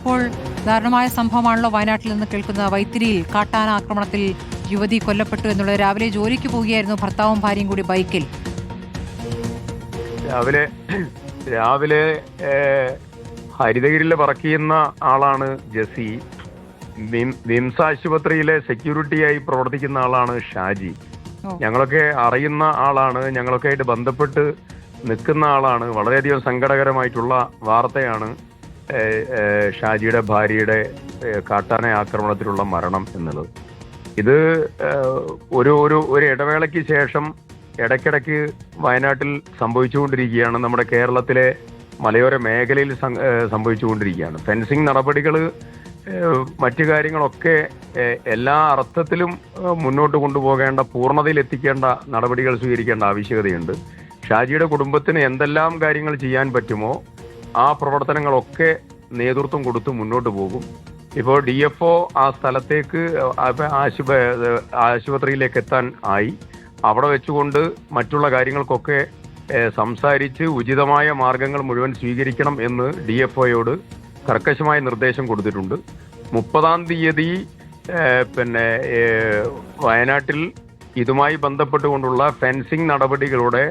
ഇപ്പോൾ ദാരുണമായ സംഭവമാണല്ലോ വയനാട്ടിൽ നിന്ന് കേൾക്കുന്ന. വൈത്തിരിയിൽ കാട്ടാന ആക്രമണത്തിൽ യുവതി കൊല്ലപ്പെട്ടു എന്നുള്ളത്. രാവിലെ ജോലിക്ക് പോവുകയായിരുന്നു ഭർത്താവും ഭാര്യയും കൂടി ബൈക്കിൽ. രാവിലെ ഹരിതഗിരിയിൽ വർക്ക് ചെയ്യുന്ന ആളാണ് ജെസി. വിംസ് ആശുപത്രിയിലെ സെക്യൂരിറ്റിയായി പ്രവർത്തിക്കുന്ന ആളാണ് ഷാജി. ഞങ്ങളൊക്കെ അറിയുന്ന ആളാണ്, ഞങ്ങളൊക്കെ ആയിട്ട് ബന്ധപ്പെട്ട് നിൽക്കുന്ന ആളാണ്. വളരെയധികം സങ്കടകരമായിട്ടുള്ള വാർത്തയാണ് ഷാജിയുടെ ഭാര്യയുടെ കാട്ടാന ആക്രമണത്തിലുള്ള മരണം എന്നുള്ളത്. ഇത് ഒരു ഇടവേളയ്ക്ക് ശേഷം ഇടയ്ക്കിടയ്ക്ക് വയനാട്ടിൽ സംഭവിച്ചുകൊണ്ടിരിക്കുകയാണ്. നമ്മുടെ കേരളത്തിലെ മലയോര മേഖലയിൽ സംഭവിച്ചുകൊണ്ടിരിക്കുകയാണ്. ഫെൻസിങ് നടപടികൾ മറ്റു കാര്യങ്ങളൊക്കെ എല്ലാ അർത്ഥത്തിലും മുന്നോട്ട് കൊണ്ടുപോകേണ്ട, പൂർണ്ണതയിൽ എത്തിക്കേണ്ട നടപടികൾ സ്വീകരിക്കേണ്ട ആവശ്യകതയുണ്ട്. ഷാജിയുടെ കുടുംബത്തിന് എന്തെല്ലാം കാര്യങ്ങൾ ചെയ്യാൻ പറ്റുമോ ആ പ്രവർത്തനങ്ങളൊക്കെ നേതൃത്വം കൊടുത്ത് മുന്നോട്ട് പോകും. ഇപ്പോൾ DFO ആ സ്ഥലത്തേക്ക് ആശുപത്രിയിലേക്ക് എത്താൻ ആയി. അവിടെ വെച്ചുകൊണ്ട് മറ്റുള്ള കാര്യങ്ങൾക്കൊക്കെ സംസാരിച്ച് ഉചിതമായ മാർഗങ്ങൾ മുഴുവൻ സ്വീകരിക്കണം എന്ന് DFOയോട് കർക്കശമായ നിർദ്ദേശം കൊടുത്തിട്ടുണ്ട്. 30-ാം തീയതി വയനാട്ടിൽ ഇതുമായി ബന്ധപ്പെട്ടുകൊണ്ടുള്ള ഫെൻസിങ് നടപടികളുടെ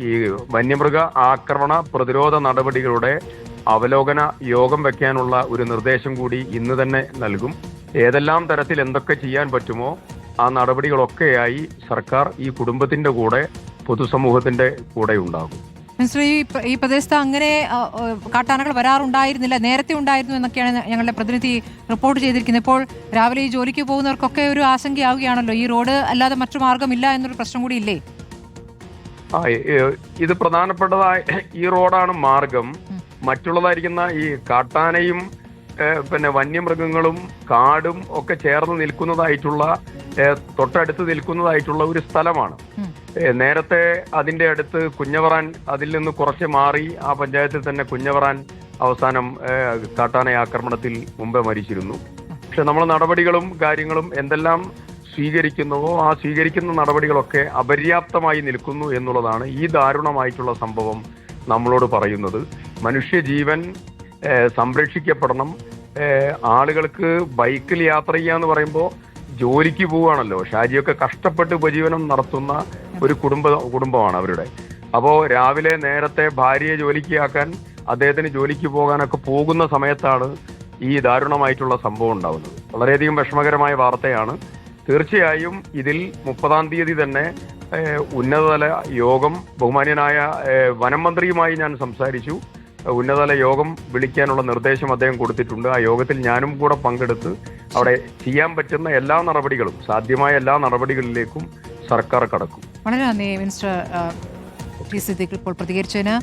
ഈ വന്യമൃഗ ആക്രമണ പ്രതിരോധ നടപടികളുടെ അവലോകന യോഗം വെക്കാനുള്ള ഒരു നിർദ്ദേശം കൂടി ഇന്ന് തന്നെ നൽകും. ഏതെല്ലാം തരത്തിൽ എന്തൊക്കെ ചെയ്യാൻ പറ്റുമോ ആ നടപടികളൊക്കെയായി സർക്കാർ ഈ കുടുംബത്തിന്റെ കൂടെ, പൊതുസമൂഹത്തിന്റെ കൂടെ ഉണ്ടാകും. ഈ പ്രദേശത്ത് അങ്ങനെ കാട്ടാനകൾ വരാറുണ്ടായിരുന്നില്ല, നേരത്തെ ഉണ്ടായിരുന്നു എന്നൊക്കെയാണ് ഞങ്ങളുടെ പ്രതിനിധി റിപ്പോർട്ട് ചെയ്തിരിക്കുന്നത്. ഇപ്പോൾ രാവിലെ ഈ ജോലിക്ക് പോകുന്നവർക്കൊക്കെ ഒരു ആശങ്കയാവുകയാണല്ലോ. ഈ റോഡ് അല്ലാതെ മറ്റു മാർഗമില്ല എന്നൊരു പ്രശ്നം കൂടി ഇല്ലേ? ഇത് പ്രധാനപ്പെട്ടതായ ഈ റോഡാണ് മാർഗം. മറ്റുള്ളതായിരിക്കുന്ന ഈ കാട്ടാനയും വന്യമൃഗങ്ങളും കാടും ഒക്കെ ചേർന്ന് നിൽക്കുന്നതായിട്ടുള്ള, തൊട്ടടുത്ത് നിൽക്കുന്നതായിട്ടുള്ള ഒരു സ്ഥലമാണ്. നേരത്തെ അതിന്റെ അടുത്ത് കുഞ്ഞവറാൻ, അതിൽ നിന്ന് കുറച്ച് മാറി ആ പഞ്ചായത്തിൽ തന്നെ കുഞ്ഞവറാൻ അവസാനം കാട്ടാന ആക്രമണത്തിൽ മുമ്പേ മരിച്ചിരുന്നു. പക്ഷെ നമ്മൾ നടപടികളും കാര്യങ്ങളും എന്തെല്ലാം സ്വീകരിക്കുന്നുവോ ആ സ്വീകരിക്കുന്ന നടപടികളൊക്കെ അപര്യാപ്തമായി നിൽക്കുന്നു എന്നുള്ളതാണ് ഈ ദാരുണമായിട്ടുള്ള സംഭവം നമ്മളോട് പറയുന്നത്. മനുഷ്യജീവൻ സംരക്ഷിക്കപ്പെടണം. ആളുകൾക്ക് ബൈക്കിൽ യാത്ര ചെയ്യാന്ന് പറയുമ്പോൾ ജോലിക്ക് പോവുകയാണല്ലോ. ഷാജിയൊക്കെ കഷ്ടപ്പെട്ട് ഉപജീവനം നടത്തുന്ന ഒരു കുടുംബമാണ് അവരുടെ. അപ്പോൾ രാവിലെ നേരത്തെ ഭാര്യയെ ജോലിക്ക് ആക്കാൻ, അദ്ദേഹത്തിന് ജോലിക്ക് പോകാനൊക്കെ പോകുന്ന സമയത്താണ് ഈ ദാരുണമായിട്ടുള്ള സംഭവം ഉണ്ടാകുന്നത്. വളരെയധികം വിഷമകരമായ വാർത്തയാണ്. തീർച്ചയായും ഇതിൽ 30-ാം തീയതി തന്നെ ഉന്നതതല യോഗം, ബഹുമാന്യനായ വനം മന്ത്രിയുമായി ഞാൻ സംസാരിച്ചു. ഉന്നതതല യോഗം വിളിക്കാനുള്ള നിർദ്ദേശം അദ്ദേഹം കൊടുത്തിട്ടുണ്ട്. ആ യോഗത്തിൽ ഞാനും കൂടെ പങ്കെടുത്ത് അവിടെ ചെയ്യാൻ പറ്റുന്ന എല്ലാ നടപടികളും, സാധ്യമായ എല്ലാ നടപടികളിലേക്കും സർക്കാർ കടക്കും. വളരെ നന്ദി മിനിസ്റ്റർ ടി സിദ്ദീഖ് ഇപ്പോൾ പ്രതികരിച്ചതിന്.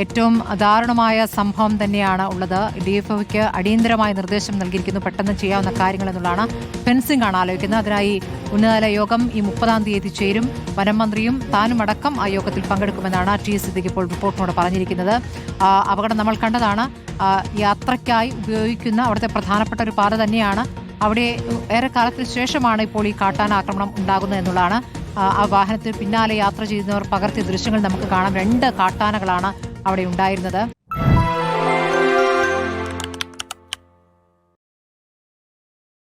ഏറ്റവും ദാരുണമായ സംഭവം തന്നെയാണ് ഉള്ളത്. DFOയ്ക്ക് അടിയന്തരമായ നിർദ്ദേശം നൽകിയിരിക്കുന്നു, പെട്ടെന്ന് ചെയ്യാവുന്ന കാര്യങ്ങൾ എന്നുള്ളതാണ്. ഫെൻസിംഗ് ആണ് ആലോചിക്കുന്നത്. അതിനായി ഉന്നതതല യോഗം ഈ 30-ാം തീയതി ചേരും. വനം മന്ത്രിയും താനും അടക്കം ആ യോഗത്തിൽ പങ്കെടുക്കുമെന്നാണ് ടി സിദ്ദീഖ് ഇപ്പോൾ റിപ്പോർട്ടിനോട് പറഞ്ഞിരിക്കുന്നത്. അപകടം നമ്മൾ കണ്ടതാണ്. യാത്രയ്ക്കായി ഉപയോഗിക്കുന്ന അവിടുത്തെ പ്രധാനപ്പെട്ട ഒരു പാത തന്നെയാണ്. അവിടെ ഏറെക്കാലത്തിന് ശേഷമാണ് ഇപ്പോൾ ഈ കാട്ടാന ആക്രമണം ഉണ്ടാകുന്നത് എന്നുള്ളതാണ്. ആ വാഹനത്തിൽ പിന്നാലെ യാത്ര ചെയ്യുന്നവർ പകർത്തിയ ദൃശ്യങ്ങൾ നമുക്ക് കാണാം. 2 കാട്ടാനകളാണ് അവിടെ ഉണ്ടായിരുന്നത്.